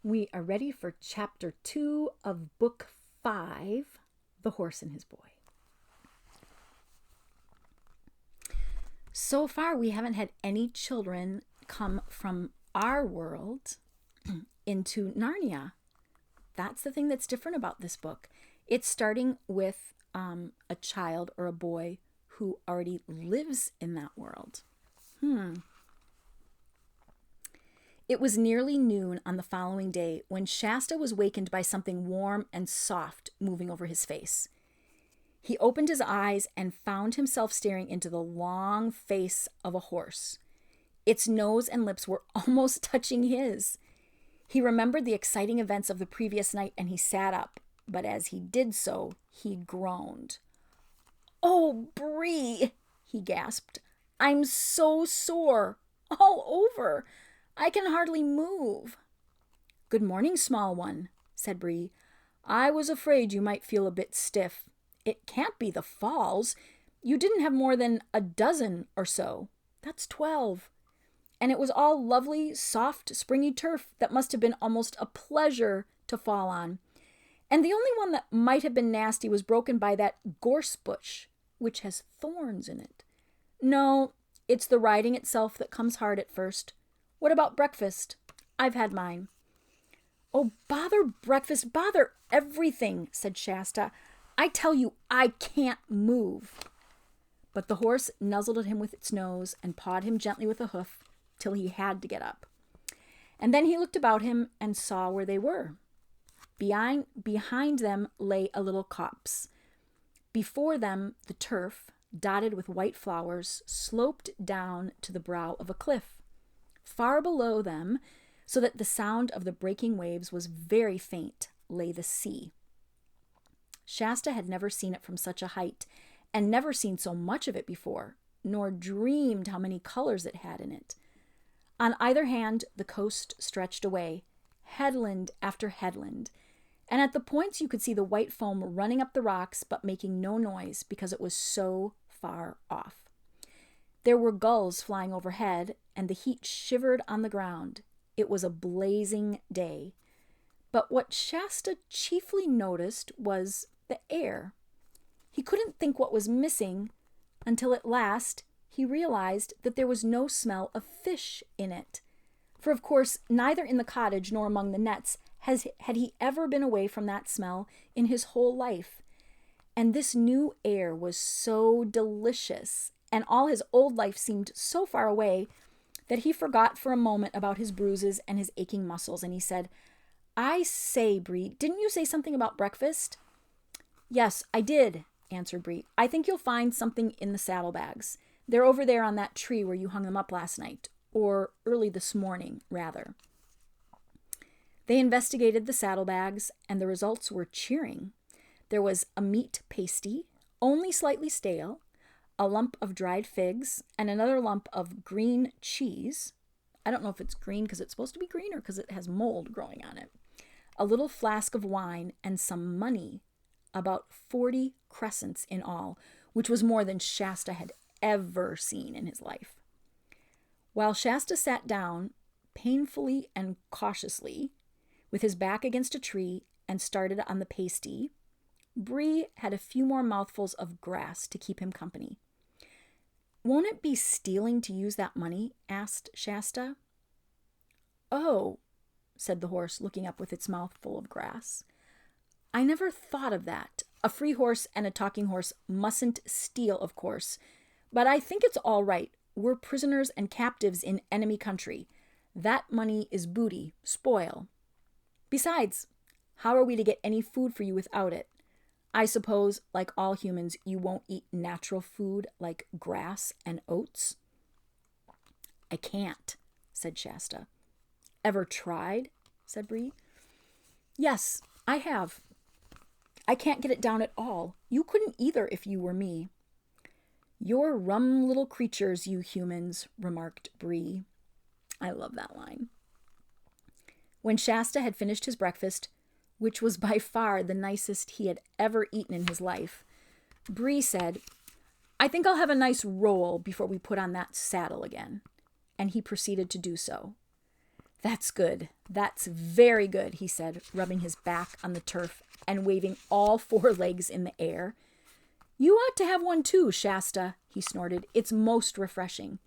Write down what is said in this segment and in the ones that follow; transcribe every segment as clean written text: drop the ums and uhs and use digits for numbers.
We are ready for chapter 2 of book 5, The Horse and His Boy. So far, we haven't had any children come from our world into Narnia. That's the thing that's different about this book. It's starting with a child or a boy who already lives in that world. It was nearly noon on the following day when Shasta was wakened by something warm and soft moving over his face. He opened his eyes and found himself staring into the long face of a horse. Its nose and lips were almost touching his. He remembered the exciting events of the previous night and he sat up, but as he did so, he groaned. "Oh, Bree," he gasped. "I'm so sore, all over. I can hardly move." "Good morning, small one," said Bree. "I was afraid you might feel a bit stiff. It can't be the falls. You didn't have more than a dozen or so. That's 12. And it was all lovely, soft, springy turf that must have been almost a pleasure to fall on. And the only one that might have been nasty was broken by that gorse bush, which has thorns in it. No, it's the riding itself that comes hard at first. What about breakfast? I've had mine." "Oh, bother breakfast, bother everything," said Shasta. "I tell you, I can't move." But the horse nuzzled at him with its nose and pawed him gently with a hoof till he had to get up. And then he looked about him and saw where they were. Behind them lay a little copse. Before them, the turf, dotted with white flowers, sloped down to the brow of a cliff. Far below them, so that the sound of the breaking waves was very faint, lay the sea. Shasta had never seen it from such a height, and never seen so much of it before, nor dreamed how many colors it had in it. On either hand, the coast stretched away, headland after headland, and at the points you could see the white foam running up the rocks but making no noise because it was so far off. There were gulls flying overhead, and the heat shivered on the ground. It was a blazing day. But what Shasta chiefly noticed was the air. He couldn't think what was missing until at last he realized that there was no smell of fish in it. For of course, neither in the cottage nor among the nets had he ever been away from that smell in his whole life. And this new air was so delicious, and all his old life seemed so far away, that he forgot for a moment about his bruises and his aching muscles, and he said, "I say, Bree, didn't you say something about breakfast?" "Yes, I did," answered Bree. "I think you'll find something in the saddlebags. They're over there on that tree where you hung them up last night, or early this morning, rather." They investigated the saddlebags, and the results were cheering. There was a meat pasty, only slightly stale, a lump of dried figs, and another lump of green cheese. I don't know if it's green because it's supposed to be green or because it has mold growing on it. A little flask of wine and some money, about 40 crescents in all, which was more than Shasta had ever seen in his life. While Shasta sat down, painfully and cautiously, with his back against a tree and started on the pasty, Bree had a few more mouthfuls of grass to keep him company. "Won't it be stealing to use that money?" asked Shasta. "Oh," said the horse, looking up with its mouth full of grass. "I never thought of that. A free horse and a talking horse mustn't steal, of course. But I think it's all right. We're prisoners and captives in enemy country. That money is booty, spoil. Besides, how are we to get any food for you without it? I suppose, like all humans, you won't eat natural food like grass and oats?" "I can't," said Shasta. "Ever tried?" said Bree. "Yes, I have. I can't get it down at all. You couldn't either if you were me." "You're rum little creatures, you humans," remarked Bree. I love that line. When Shasta had finished his breakfast, which was by far the nicest he had ever eaten in his life, Bree said, "I think I'll have a nice roll before we put on that saddle again." And he proceeded to do so. That's good. That's very good, he said, rubbing his back on the turf and waving all four legs in the air. You ought to have one too, Shasta, he snorted. It's most refreshing.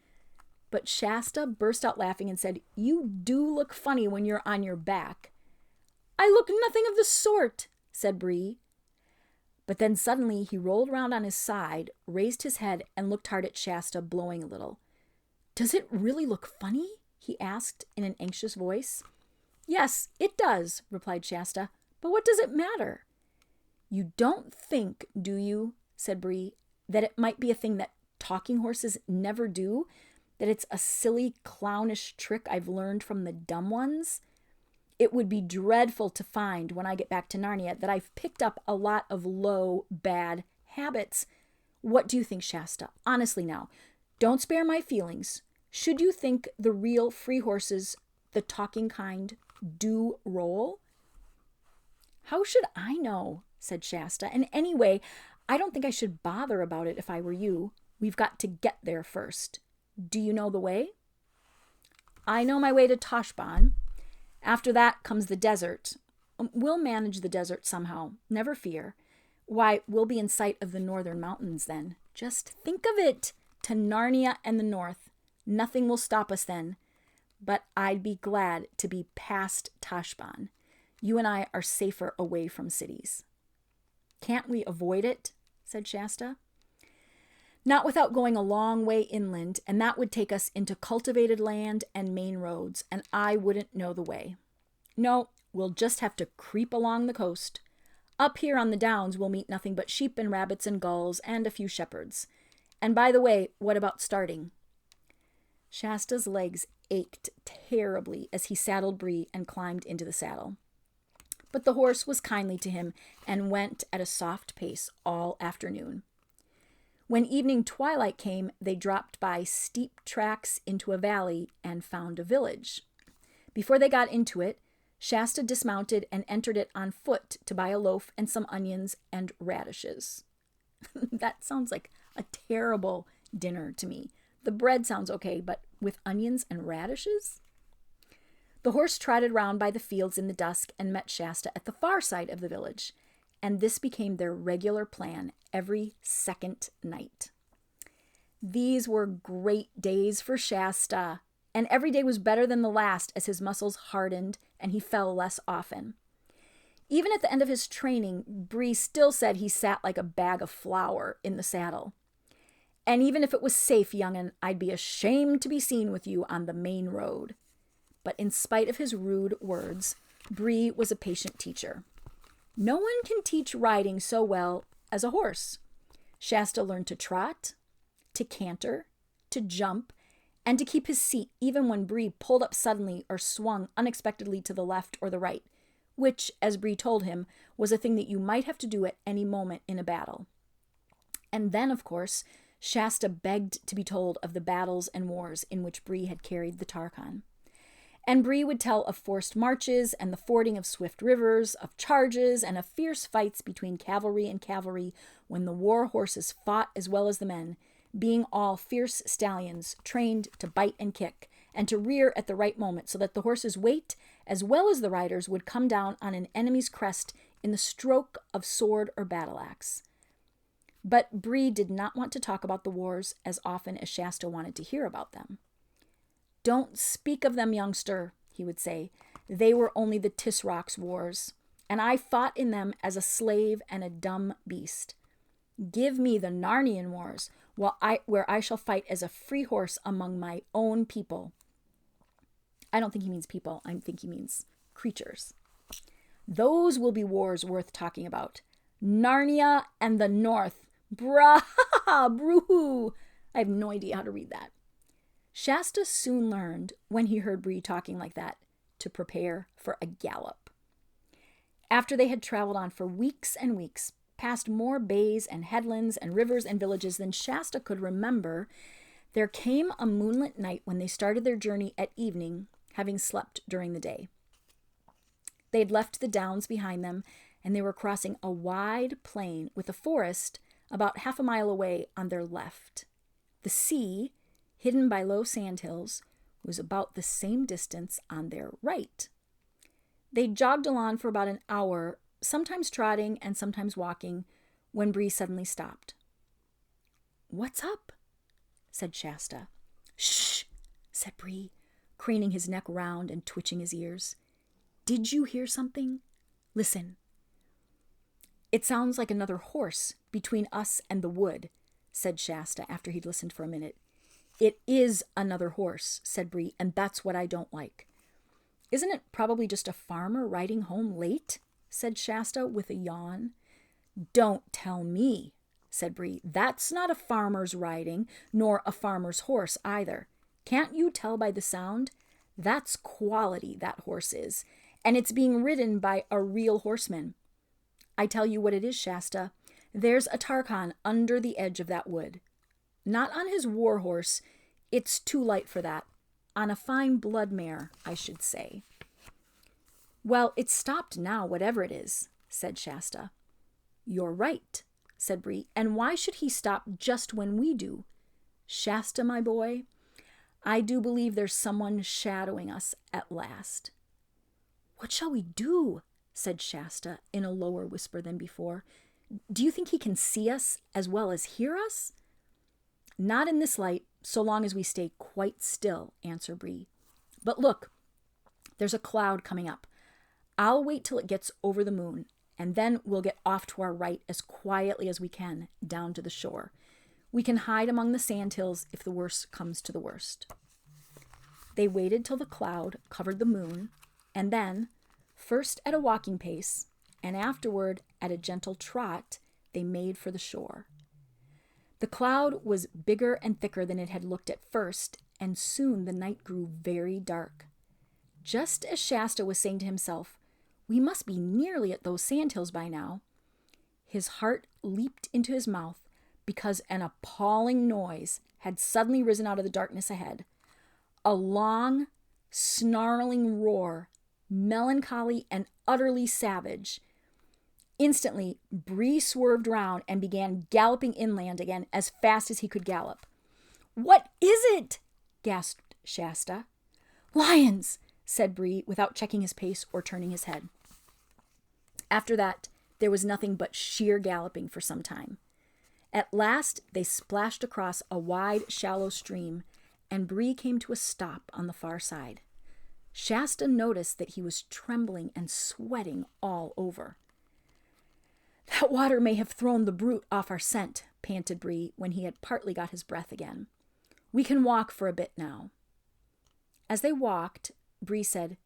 But Shasta burst out laughing and said, You do look funny when you're on your back. I look nothing of the sort, said Bree. But then suddenly he rolled round on his side, raised his head, and looked hard at Shasta, blowing a little. Does it really look funny? He asked in an anxious voice. Yes, it does, replied Shasta. But what does it matter? You don't think, do you, said Bree, that it might be a thing that talking horses never do? That it's a silly, clownish trick I've learned from the dumb ones? It would be dreadful to find when I get back to Narnia that I've picked up a lot of low, bad habits. What do you think, Shasta? Honestly now, don't spare my feelings. Should you think the real free horses, the talking kind, do roll? How should I know, said Shasta. And anyway, I don't think I should bother about it if I were you. We've got to get there first. Do you know the way? I know my way to Toshban. After that comes the desert. We'll manage the desert somehow, never fear. Why, we'll be in sight of the northern mountains then. Just think of it, to Narnia and the north. Nothing will stop us then. But I'd be glad to be past Toshban. You and I are safer away from cities. Can't we avoid it? Said Shasta. Not without going a long way inland, and that would take us into cultivated land and main roads, and I wouldn't know the way. No, we'll just have to creep along the coast. Up here on the downs we'll meet nothing but sheep and rabbits and gulls and a few shepherds. And by the way, what about starting? Shasta's legs ached terribly as he saddled Bree and climbed into the saddle. But the horse was kindly to him and went at a soft pace all afternoon. When evening twilight came, they dropped by steep tracks into a valley and found a village. Before they got into it, Shasta dismounted and entered it on foot to buy a loaf and some onions and radishes. That sounds like a terrible dinner to me. The bread sounds okay, but with onions and radishes? The horse trotted round by the fields in the dusk and met Shasta at the far side of the village, and this became their regular plan every second night. These were great days for Shasta, and every day was better than the last as his muscles hardened and he fell less often. Even at the end of his training, Bree still said he sat like a bag of flour in the saddle. And even if it was safe, young'un, I'd be ashamed to be seen with you on the main road. But in spite of his rude words, Bree was a patient teacher. No one can teach riding so well as a horse. Shasta learned to trot, to canter, to jump, and to keep his seat even when Bree pulled up suddenly or swung unexpectedly to the left or the right, which, as Bree told him, was a thing that you might have to do at any moment in a battle. And then, of course, Shasta begged to be told of the battles and wars in which Bree had carried the Tarkan. And Bree would tell of forced marches and the fording of swift rivers, of charges, and of fierce fights between cavalry and cavalry when the war horses fought as well as the men, being all fierce stallions trained to bite and kick, and to rear at the right moment so that the horse's weight, as well as the riders, would come down on an enemy's crest in the stroke of sword or battle-axe. But Bree did not want to talk about the wars as often as Shasta wanted to hear about them. Don't speak of them, youngster, he would say. They were only the Tisrock's wars, and I fought in them as a slave and a dumb beast. Give me the Narnian wars, where I shall fight as a free horse among my own people. I don't think he means people. I think he means creatures. Those will be wars worth talking about. Narnia and the North. Brah, broo. I have no idea how to read that. Shasta soon learned, when he heard Bree talking like that, to prepare for a gallop. After they had traveled on for weeks and weeks, past more bays and headlands and rivers and villages than Shasta could remember, there came a moonlit night when they started their journey at evening, having slept during the day. They had left the downs behind them, and they were crossing a wide plain with a forest about half a mile away on their left. The sea, hidden by low sandhills, was about the same distance on their right. They jogged along for about an hour, sometimes trotting and sometimes walking, when Bree suddenly stopped. "What's up?" said Shasta. "Shh," said Bree, craning his neck round and twitching his ears. "Did you hear something? Listen." "It sounds like another horse between us and the wood," said Shasta after he'd listened for a minute. "It is another horse," said Bree, "and that's what I don't like." "Isn't it probably just a farmer riding home late?" said Shasta with a yawn. "Don't tell me," said Bree. "That's not a farmer's riding, nor a farmer's horse either. Can't you tell by the sound? That's quality, that horse is, and it's being ridden by a real horseman. I tell you what it is, Shasta. There's a Tarkan under the edge of that wood. Not on his war horse. It's too light for that. On a fine blood mare, I should say." "Well, it's stopped now, whatever it is," said Shasta. "You're right," said Bree. "And why should he stop just when we do? Shasta, my boy, I do believe there's someone shadowing us at last." "What shall we do?" said Shasta in a lower whisper than before. "Do you think he can see us as well as hear us?" "Not in this light, so long as we stay quite still," answered Bree. "But look, there's a cloud coming up. I'll wait till it gets over the moon, and then we'll get off to our right as quietly as we can down to the shore. We can hide among the sandhills if the worst comes to the worst." They waited till the cloud covered the moon, and then, first at a walking pace, and afterward at a gentle trot, they made for the shore. The cloud was bigger and thicker than it had looked at first, and soon the night grew very dark. Just as Shasta was saying to himself, "We must be nearly at those sandhills by now," his heart leaped into his mouth because an appalling noise had suddenly risen out of the darkness ahead. A long, snarling roar, melancholy and utterly savage. Instantly, Bree swerved round and began galloping inland again as fast as he could gallop. "What is it?" gasped Shasta. "Lions," said Bree without checking his pace or turning his head. After that, there was nothing but sheer galloping for some time. At last, they splashed across a wide, shallow stream, and Bree came to a stop on the far side. Shasta noticed that he was trembling and sweating all over. "That water may have thrown the brute off our scent," panted Bree when he had partly got his breath again. "We can walk for a bit now." As they walked, Bree said,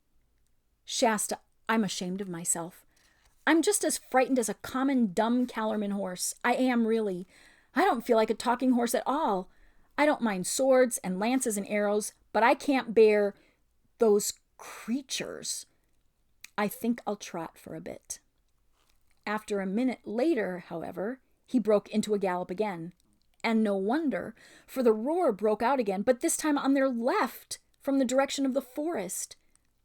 "Shasta, I'm ashamed of myself. I'm just as frightened as a common dumb Calorman horse. I am really. I don't feel like a talking horse at all. I don't mind swords and lances and arrows, but I can't bear those creatures. I think I'll trot for a bit." After a minute later, however, he broke into a gallop again. And no wonder, for the roar broke out again, but this time on their left, from the direction of the forest.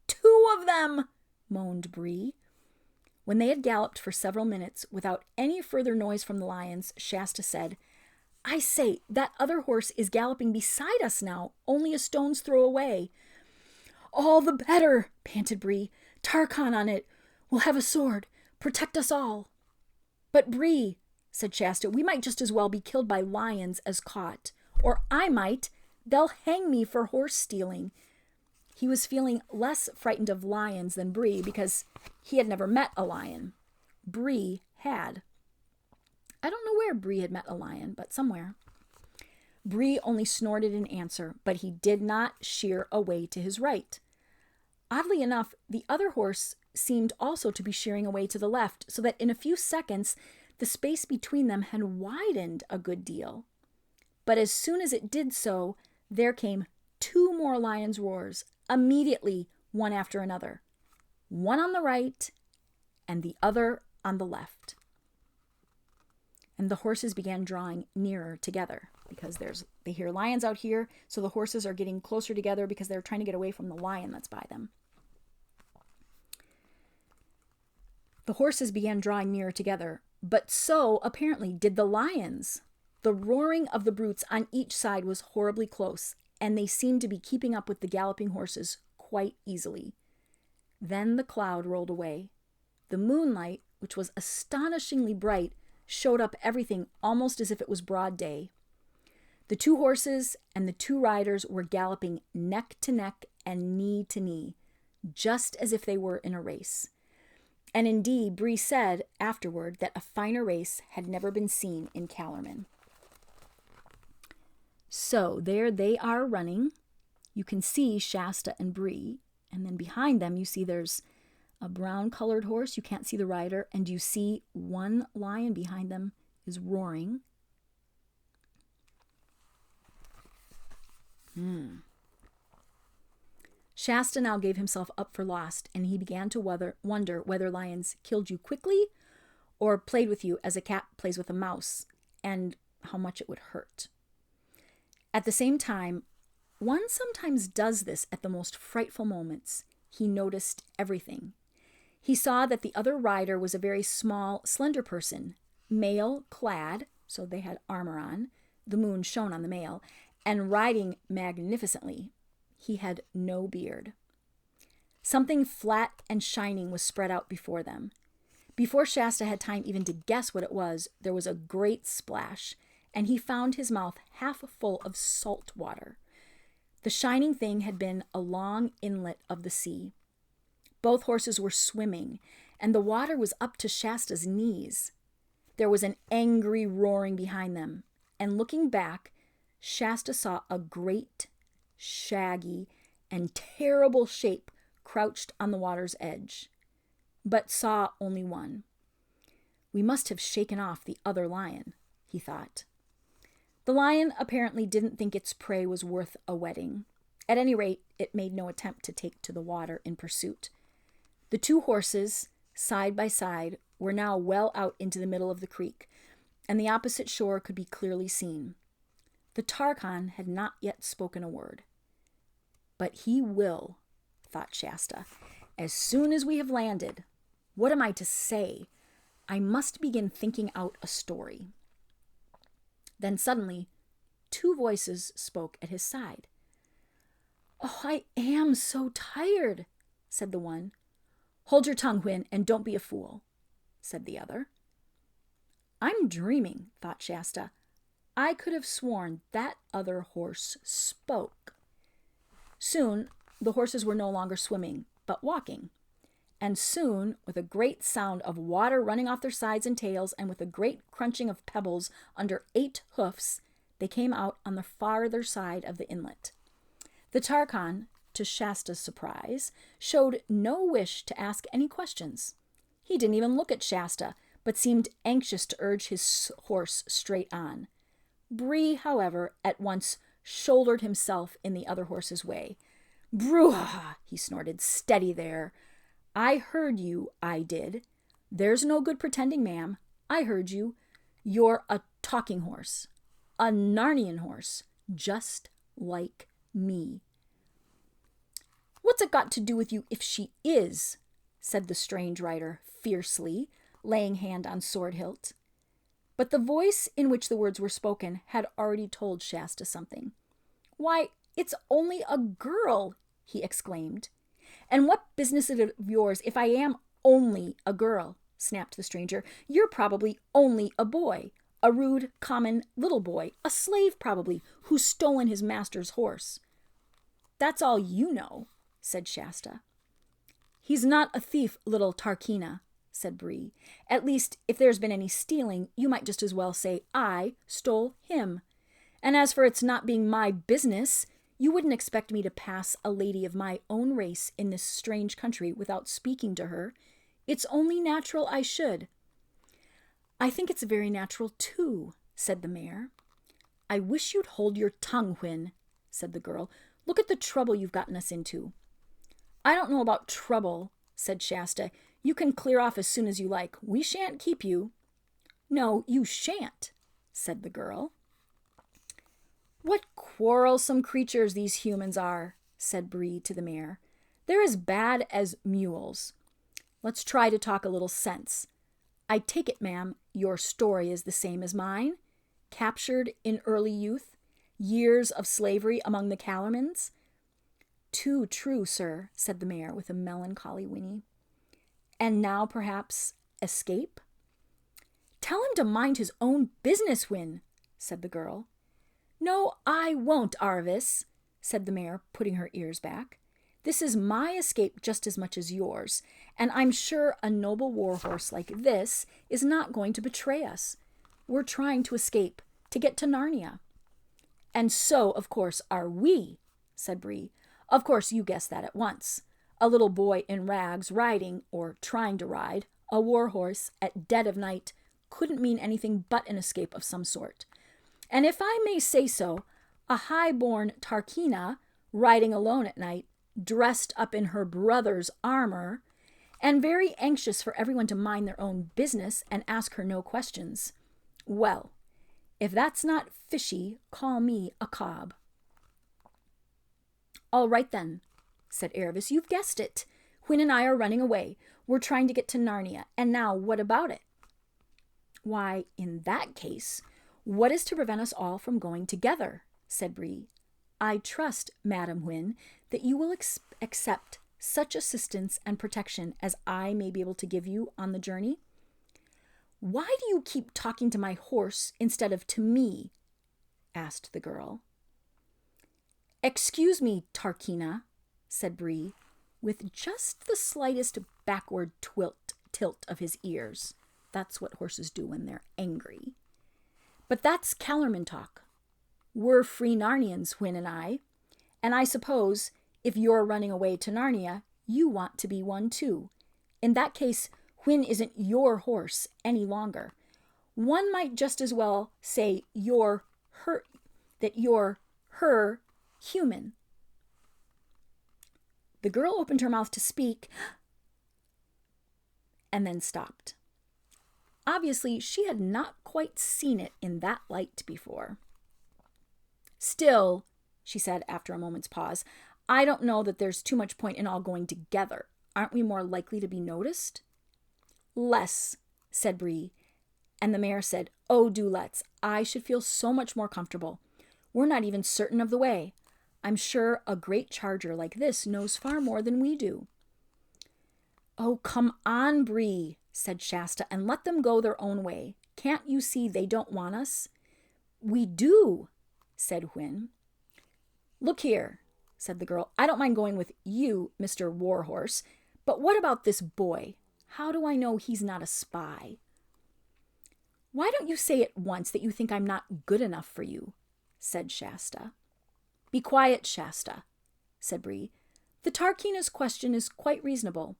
"Two of them!" moaned Bree. When they had galloped for several minutes without any further noise from the lions, Shasta said, "I say, that other horse is galloping beside us now, only a stone's throw away." "All the better," panted Bree. "Tarkan on it. We'll have a sword. Protect us all." "But Bree," said Shasta, "we might just as well be killed by lions as caught. Or I might. They'll hang me for horse stealing." He was feeling less frightened of lions than Bree because he had never met a lion. Bree had. I don't know where Bree had met a lion, but somewhere. Bree only snorted in answer, but he did not sheer away to his right. Oddly enough, the other horse seemed also to be sheering away to the left, so that in a few seconds the space between them had widened a good deal. But as soon as it did so, there came two more lions' roars, immediately, one after another. One on the right and the other on the left. And the horses began drawing nearer together because they hear lions out here, so the horses are getting closer together because they're trying to get away from the lion that's by them. The horses began drawing nearer together, but so, apparently, did the lions. The roaring of the brutes on each side was horribly close, and they seemed to be keeping up with the galloping horses quite easily. Then the cloud rolled away. The moonlight, which was astonishingly bright, showed up everything almost as if it was broad day. The two horses and the two riders were galloping neck to neck and knee to knee, just as if they were in a race. And indeed, Bree said afterward that a finer race had never been seen in Calormen. So there they are running. You can see Shasta and Bree, and then behind them you see there's a brown-colored horse. You can't see the rider, and you see one lion behind them is roaring. Shasta now gave himself up for lost, and he began to wonder whether lions killed you quickly or played with you as a cat plays with a mouse, and how much it would hurt. At the same time, one sometimes does this at the most frightful moments. He noticed everything. He saw that the other rider was a very small, slender person, male clad, so they had armor on, the moon shone on the male, and riding magnificently. He had no beard. Something flat and shining was spread out before them. Before Shasta had time even to guess what it was, there was a great splash, and he found his mouth half full of salt water. The shining thing had been a long inlet of the sea. Both horses were swimming, and the water was up to Shasta's knees. There was an angry roaring behind them, and looking back, Shasta saw a great, shaggy, and terrible shape crouched on the water's edge, but saw only one. We must have shaken off the other lion, he thought. The lion apparently didn't think its prey was worth a wetting. At any rate, it made no attempt to take to the water in pursuit. The two horses, side by side, were now well out into the middle of the creek, and the opposite shore could be clearly seen. The Tarkhan had not yet spoken a word. But he will, thought Shasta, as soon as we have landed. What am I to say? I must begin thinking out a story. Then suddenly, two voices spoke at his side. "Oh, I am so tired," said the one. "Hold your tongue, Hwin, and don't be a fool," said the other. I'm dreaming, thought Shasta. I could have sworn that other horse spoke. Soon, the horses were no longer swimming, but walking. And soon, with a great sound of water running off their sides and tails, and with a great crunching of pebbles under 8 hoofs, they came out on the farther side of the inlet. The Tarkhan, to Shasta's surprise, showed no wish to ask any questions. He didn't even look at Shasta, but seemed anxious to urge his horse straight on. Bree, however, at once shouldered himself in the other horse's way. "Bruha!" he snorted. "Steady there. I heard you, I did. There's no good pretending, ma'am. I heard you. You're a talking horse. A Narnian horse. Just like me." "What's it got to do with you if she is?" said the strange rider fiercely, laying hand on sword hilt. But the voice in which the words were spoken had already told Shasta something. "Why, it's only a girl," he exclaimed. "And what business is it of yours if I am only a girl?" snapped the stranger. "You're probably only a boy, a rude, common little boy, a slave probably, who's stolen his master's horse." "That's all you know," said Shasta. "He's not a thief, little Tarkina," said Bree. "At least, if there's been any stealing, you might just as well say I stole him. And as for its not being my business, you wouldn't expect me to pass a lady of my own race in this strange country without speaking to her. It's only natural I should." "I think it's very natural, too," said the mayor. "I wish you'd hold your tongue, Hwin," said the girl. "Look at the trouble you've gotten us into." "I don't know about trouble," said Shasta. "You can clear off as soon as you like. We shan't keep you." "No, you shan't," said the girl. "What quarrelsome creatures these humans are," said Bree to the mayor. "They're as bad as mules. Let's try to talk a little sense. I take it, ma'am, your story is the same as mine? Captured in early youth, Years of slavery among the Calormans? Too true, sir, said the mayor with a melancholy whinny. And now, perhaps, escape? Tell him to mind his own business, Win, said the girl. No, I won't, Arvis, said the mayor, putting her ears back. This is my escape just as much as yours, and I'm sure a noble warhorse like this is not going to betray us. We're trying to escape, to get to Narnia. And so, of course, are we, said Bree. Of course, you guessed that at once. A little boy in rags riding, or trying to ride, a warhorse at dead of night couldn't mean anything but an escape of some sort. And if I may say so, a high-born Tarkina riding alone at night, dressed up in her brother's armor, and very anxious for everyone to mind their own business and ask her no questions. Well, if that's not fishy, call me a cob. All right then, said Aravis, you've guessed it. Hwin and I are running away. We're trying to get to Narnia. And now what about it? Why, in that case, what is to prevent us all from going together? Said Bree. I trust, Madam Hwin, that you will accept such assistance and protection as I may be able to give you on the journey. Why do you keep talking to my horse instead of to me? Asked the girl. Excuse me, Tarkina, said Bree, with just the slightest backward tilt of his ears. That's what horses do when they're angry. But that's Calorman talk. We're free Narnians, Hwin and I suppose if you're running away to Narnia, you want to be one too. In that case, Hwin isn't your horse any longer. One might just as well say you're her human. The girl opened her mouth to speak and then stopped. Obviously, she had not quite seen it in that light before. Still, she said after a moment's pause, I don't know that there's too much point in all going together. Aren't we more likely to be noticed? Less, said Bree, and the mayor said, oh, do let's. I should feel so much more comfortable. We're not even certain of the way. I'm sure a great charger like this knows far more than we do. Oh, come on, Bree, said Shasta, and let them go their own way. Can't you see they don't want us? We do, said Hwin. Look here, said the girl. I don't mind going with you, Mr. Warhorse, but what about this boy? How do I know he's not a spy? Why don't you say at once that you think I'm not good enough for you? Said Shasta. Be quiet, Shasta, said Bree. The Tarkina's question is quite reasonable.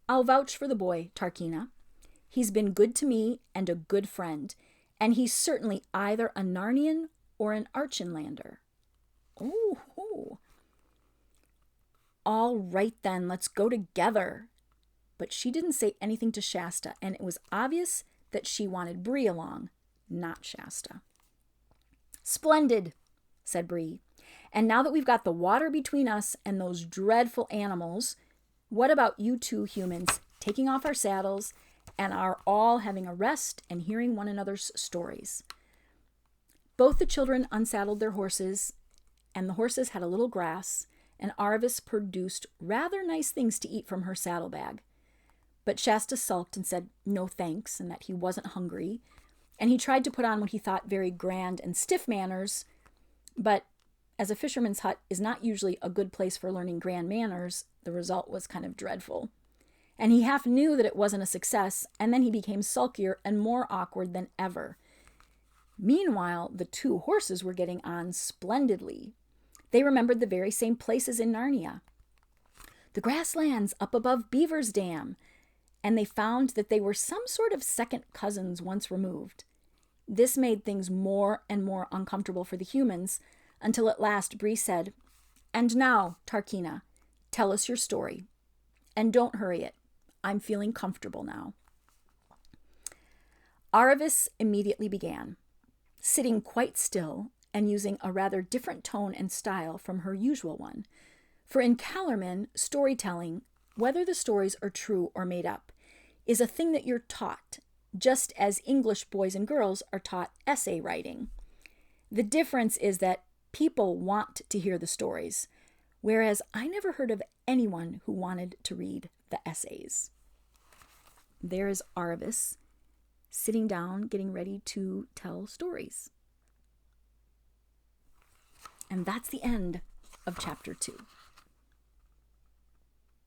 I'll vouch for the boy, Tarkina. He's been good to me and a good friend, and he's certainly either a Narnian or an Archenlander. Oh. All right then, let's go together. But she didn't say anything to Shasta, and it was obvious that she wanted Bree along, not Shasta. Splendid, said Bree. And now that we've got the water between us and those dreadful animals, what about you two humans taking off our saddles and are all having a rest and hearing one another's stories? Both the children unsaddled their horses, and the horses had a little grass, and Arvis produced rather nice things to eat from her saddlebag. But Shasta sulked and said no thanks, and that he wasn't hungry, and he tried to put on what he thought very grand and stiff manners, but as a fisherman's hut is not usually a good place for learning grand manners, the result was kind of dreadful. And he half knew that it wasn't a success, and then he became sulkier and more awkward than ever. Meanwhile, the two horses were getting on splendidly. They remembered the very same places in Narnia. The grasslands up above Beaver's Dam, and they found that they were some sort of second cousins once removed. This made things more and more uncomfortable for the humans, until at last Bree said, "And now, Tarkina, tell us your story. And don't hurry it. I'm feeling comfortable now." Aravis immediately began, sitting quite still and using a rather different tone and style from her usual one. For in Calorman, storytelling, whether the stories are true or made up, is a thing that you're taught, just as English boys and girls are taught essay writing. The difference is that people want to hear the stories, whereas I never heard of anyone who wanted to read the essays. There is Arvis sitting down, getting ready to tell stories. And that's the end of chapter 2.